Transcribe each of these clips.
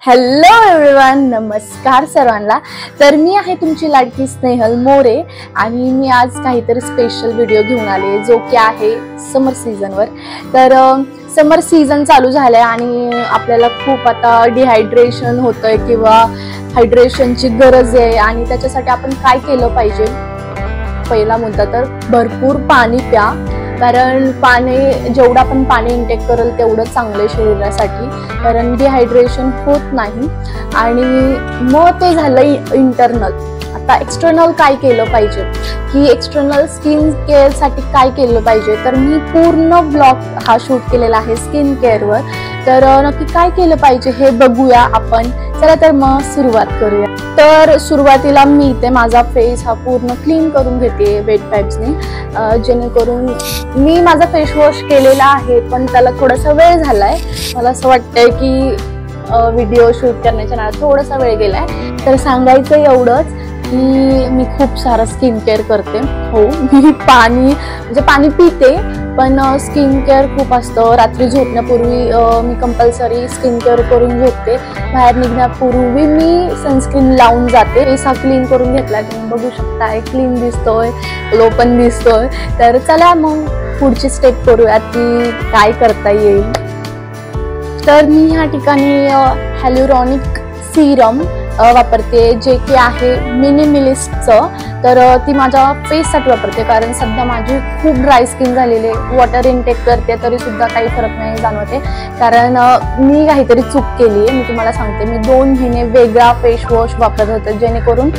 Hello everyone, नमस्कार सर्वांना। तर मी आहे तुमची लाडकी स्नेहल मोरे आणि मी आज काहीतरी स्पेशल व्हिडिओ घेऊन आले जो की आहे समर सीझनवर। तर समर सीझन चालू झालाय आणि आपल्याला खूप आता डिहायड्रेशन होतंय किंवा हायड्रेशनची गरज आहे आणि त्याच्यासाठी आपण काय केलं पाहिजे। पहिला मुद्दा तर भरपूर पाणी प्या, कारण पाणी जेवढं आपण पाणी इंटेक करेल तेवढं चांगलं शरीरासाठी, कारण डिहायड्रेशन होत नाही। आणि मग ते झालं इंटरनल। आता एक्सटर्नल काय केलं पाहिजे की एक्सटर्नल स्किन केअर साठी काय केलं पाहिजे, तर मी पूर्ण ब्लॉग हा शूट केलेला आहे स्किन केअरवर। तर नक्की काय केलं पाहिजे हे बघूया आपण। चला तर मग सुरुवात करूया। तर सुरुवातीला मी इथे माझा फेस हा पूर्ण क्लीन करून घेते वेट पाईप्सने, जेणेकरून मी माझा फेस वॉश केलेला आहे पण त्याला थोडासा वेळ झालाय। मला असं वाटतंय की व्हिडिओ शूट करण्याच्या नादात थोडासा वेळ गेलाय। तर सांगायचं एवढंच की मी खूप सारा स्किन केअर करते। हो, मी पाणी पिते पण स्किन केअर खूप असतं। रात्री झोपण्यापूर्वी मी कंपल्सरी स्किन केअर करून झोपते। बाहेर निघण्यापूर्वी मी सनस्क्रीन लावून जाते। फेस हा क्लीन करून घेतला, तुम्ही बघू शकता क्लीन दिसतोय, ग्लो पण दिसतोय। तर चला मग पुढची स्टेप करूयात की काय करता येईल। तर मी ह्या ठिकाणी हायलुरॉनिक सिरम वापरते, जे की आहे मिनिमिलिस्टचं। तर ती माझ्या फेससाठी वापरते, कारण सध्या माझी खूप ड्राय स्किन झालेली आहे। वॉटर इनटेक करते तरी सुद्धा काही फरक नाही जाणवते, कारण मी काहीतरी चूक केली आहे। मी तुम्हाला सांगते, मी 2 महिने वेगळा फेस वॉश वापरत होते, जेणेकरून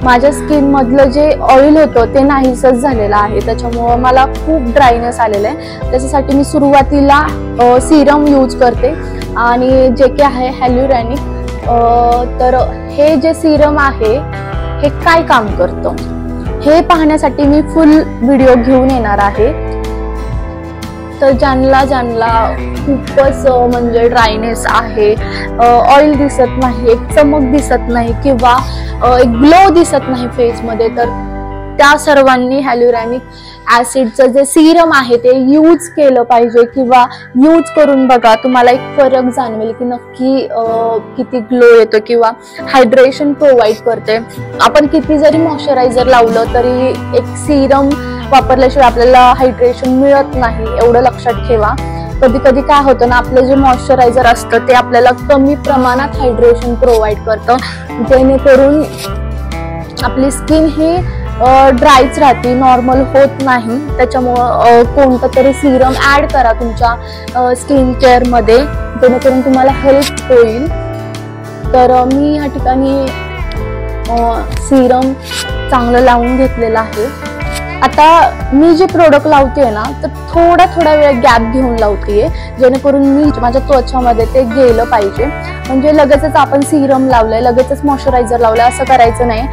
माझ्या स्किन मधलं जे ऑइल होतं ते नाहीसच झालेलं आहे। त्याच्यामुळे मला खूप ड्रायनेस आलेलं आहे। त्याच्यासाठी मी सुरुवातीला सिरम यूज करते आणि जे की आहे हायलुरॉनिक। तर हे जे सिरम आहे हे काय काम करतं हे पाहण्यासाठी मी फुल व्हिडिओ घेऊन येणार आहे। तर ज्यांना खूपच म्हणजे ड्रायनेस आहे, ऑइल दिसत नाही, एक चमक दिसत नाही किंवा एक ग्लो दिसत नाही फेसमध्ये, तर त्या सर्वांनी हायलुरॉनिक ऍसिडचं जे सिरम आहे ते यूज केलं पाहिजे किंवा यूज करून बघा। तुम्हाला एक फरक जाणवेल की नक्की किती ग्लो येतो किंवा हायड्रेशन प्रोव्हाइड करते। आपण किती जरी मॉइश्चरायझर लावलं तरी एक सिरम वापरल्याशिवाय आपल्याला हायड्रेशन मिळत नाही, एवढं लक्षात ठेवा। कधी कधी काय होतं ना, आपलं जे मॉइश्चरायझर असतं ते आपल्याला कमी प्रमाणात हायड्रेशन प्रोव्हाइड करतं, जेणेकरून आपली स्किन ही ड्रायच राहते, नॉर्मल होत नाही। त्याच्यामुळं कोणतं तरी सिरम ऍड करा तुमच्या स्किन केअर मध्ये, जेणेकरून तुम्हाला हेल्प होईल। तर मी या ठिकाणी सिरम चांगलं लावून घेतलेलं आहे। आता मी जे प्रोडक्ट लावते ना, तर थोडा वेळ गॅप घेऊन लावते, जेणेकरून मी माझ्या त्वचामध्ये ते गेलं पाहिजे। म्हणजे लगेचच आपण सिरम लावलंय, लगेचच मॉइश्चरायझर लावलंय असं करायचं नाही,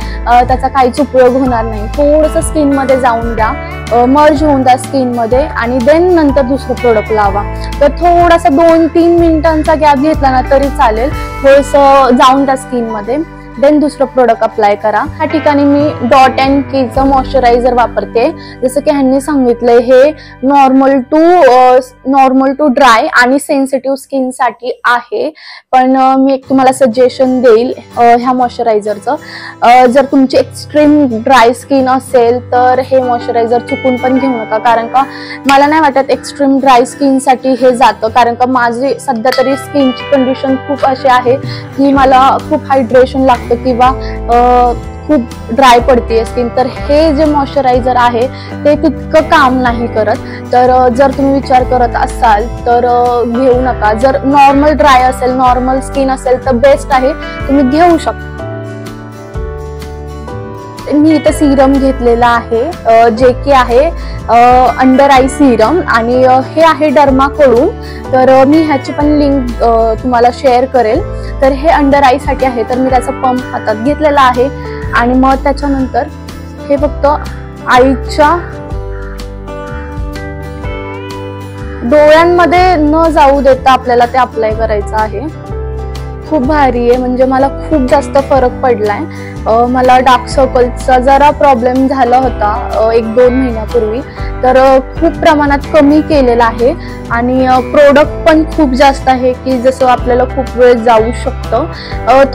त्याचा काहीच उपयोग होणार नाही। थोडंसं स्किन मध्ये जाऊन द्या, मर्ज होऊन द्या स्किन मध्ये आणि देन नंतर दुसरं प्रोडक्ट लावा। तर थोडासा 2-3 मिनिटांचा गॅप घेतला ना तरी चालेल, थोडंसं जाऊन द्या स्किन मध्ये, देन दुसरं प्रोडक्ट अप्लाय करा। ह्या ठिकाणी मी डॉट अँड कीचं मॉइश्चरायझर वापरते। जसं की ह्यांनी सांगितलंय हे नॉर्मल टू ड्राय आणि सेन्सिटिव्ह स्किन साठी आहे, पण मी एक तुम्हाला सजेशन देईल ह्या मॉइश्चरायझरचं। जर तुमची एक्स्ट्रीम ड्राय स्किन असेल तर हे मॉइश्चरायझर चुकून पण घेऊ नका, कारण का मला नाही वाटत एक्स्ट्रीम ड्राय स्किन साठी हे जातं, कारण का माझी सध्या तरी स्किनची कंडिशन खूप अशी आहे की मला खूप हायड्रेशन लागतं किंवा खूप ड्राय पडते स्किन। तर हे जे मॉइश्चरायझर आहे ते तितकं काम नाही करत। तर जर तुम्ही विचार करत असाल तर घेऊ नका। जर नॉर्मल ड्राय असेल, नॉर्मल स्किन असेल तर बेस्ट आहे, तुम्ही घेऊ शकता। मी इथं सिरम घेतलेला आहे, जे की आहे अंडर आय सिरम आणि हे आहे डर्माकडून। तर मी ह्याची पण लिंक तुम्हाला शेअर करेल। तर हे अंडर आय साठी आहे, तर मी त्याचा पंप हातात घेतलेला आहे आणि मग त्याच्यानंतर हे फक्त आईच्या डोळ्यांमध्ये न जाऊ देता आपल्याला ते अप्लाय करायचं आहे। खूप भारी आहे, म्हणजे मला खूप जास्त फरक पडलाय. मला डार्क सर्कलचा जरा प्रॉब्लेम झाला होता 1-2 महिन्यापूर्वी, तर खूप प्रमाणात कमी केलेला आहे. आणि प्रोडक्ट पण खूप जास्त आहे की जसं आपल्याला खूप वेळ जाऊ शकतं.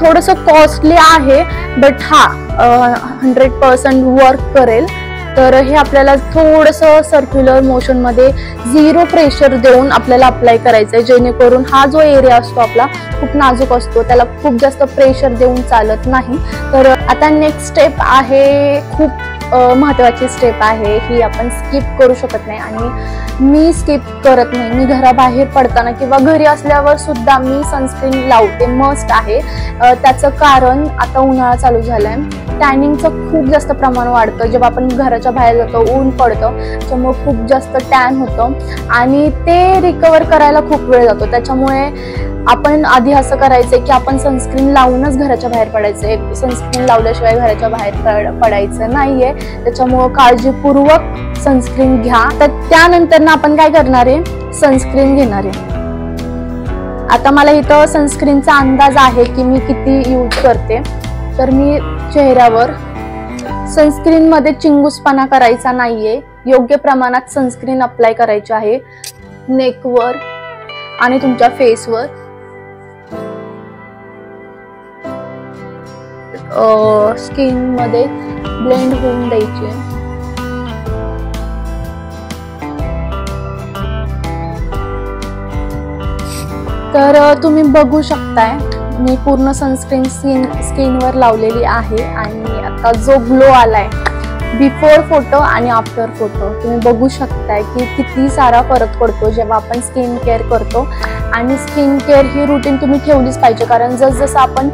थोडंसं कॉस्टली आहे, बट हा 100% वर्क करेल. तर हे आपल्याला थोडंसं सर्क्युलर मोशनमध्ये 0 प्रेशर देऊन आपल्याला अप्लाय करायचं आहे, जेणेकरून हा जो एरिया असतो आपला खूप नाजूक असतो, त्याला खूप जास्त प्रेशर देऊन चालत नाही. तर आता नेक्स्ट स्टेप आहे, खूप महत्त्वाची स्टेप आहे, ही आपण स्किप करू शकत नाही आणि मी स्किप करत नाही. मी घराबाहेर पडताना किंवा घरी असल्यावर सुद्धा मी सनस्क्रीन लावते, मस्ट आहे. त्याचं कारण आता उन्हाळा चालू झालाय, टॅनिंगचं खूप जास्त प्रमाण वाढतं जेव्हा आपण घराच्या बाहेर जातो, ऊन पडतं, त्याच्यामुळे खूप जास्त टॅन होतं आणि ते रिकवर करायला खूप वेळ जातो. त्याच्यामुळे आपण आधी असं करायचंय की आपण सनस्क्रीन लावूनच घराच्या बाहेर पडायचंय, सनस्क्रीन लावल्याशिवाय घराच्या बाहेर पडायचं नाहीये. त्याच्यामुळं काळजीपूर्वक सनस्क्रीन घ्या. तर त्यानंतर ना आपण काय करणार आहे, सनस्क्रीन घेणार आहे. आता मला इथं सनस्क्रीनचा अंदाज आहे की मी किती यूज करते. तर मी चेहऱ्यावर सनस्क्रीन मध्ये चिंगूसपणा करायचा नाहीये, योग्य प्रमाणात सनस्क्रीन अप्लाय करायची आहे नेकवर आणि तुमच्या फेसवर. स्किन मध्ये ब्लेंड होऊन द्यायची. तर तुम्ही बघू शकताय मी पूर्ण सनस्क्रीन स्किनवर लावलेली आहे आणि आता जो ग्लो आलाय बिफोर फोटो आणि आफ्टर फोटो तुम्ही बघू शकताय की किती सारा फरक पडतो जेव्हा आपण स्किन केअर करतो. आणि स्किन केअर ही रुटीन तुम्ही ठेवलीच पाहिजे, कारण जसं आपण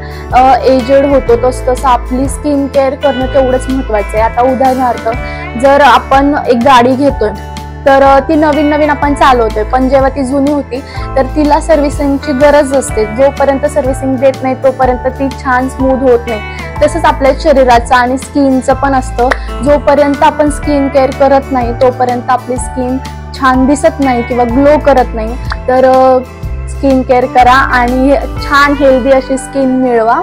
एजेड होतो तसं आपली स्किन केअर करणं तेवढंच महत्त्वाचं आहे. आता उदाहरणार्थ जर आपण एक गाडी घेतोय तर ती नवीन आपण चालवतोय, पण जेव्हा ती जुनी होती तर तिला सर्व्हिसिंगची गरज असते. जोपर्यंत सर्व्हिसिंग देत नाही तोपर्यंत ती छान स्मूथ होत नाही. तसंच आपल्या शरीराचं आणि स्किनचं पण असतं, जोपर्यंत आपण स्किन केअर करत नाही तोपर्यंत आपली स्किन छान दिसत नाही किंवा ग्लो करत नाही. तर स्किन केअर करा आणि छान हेल्दी अशी स्किन मिळवा.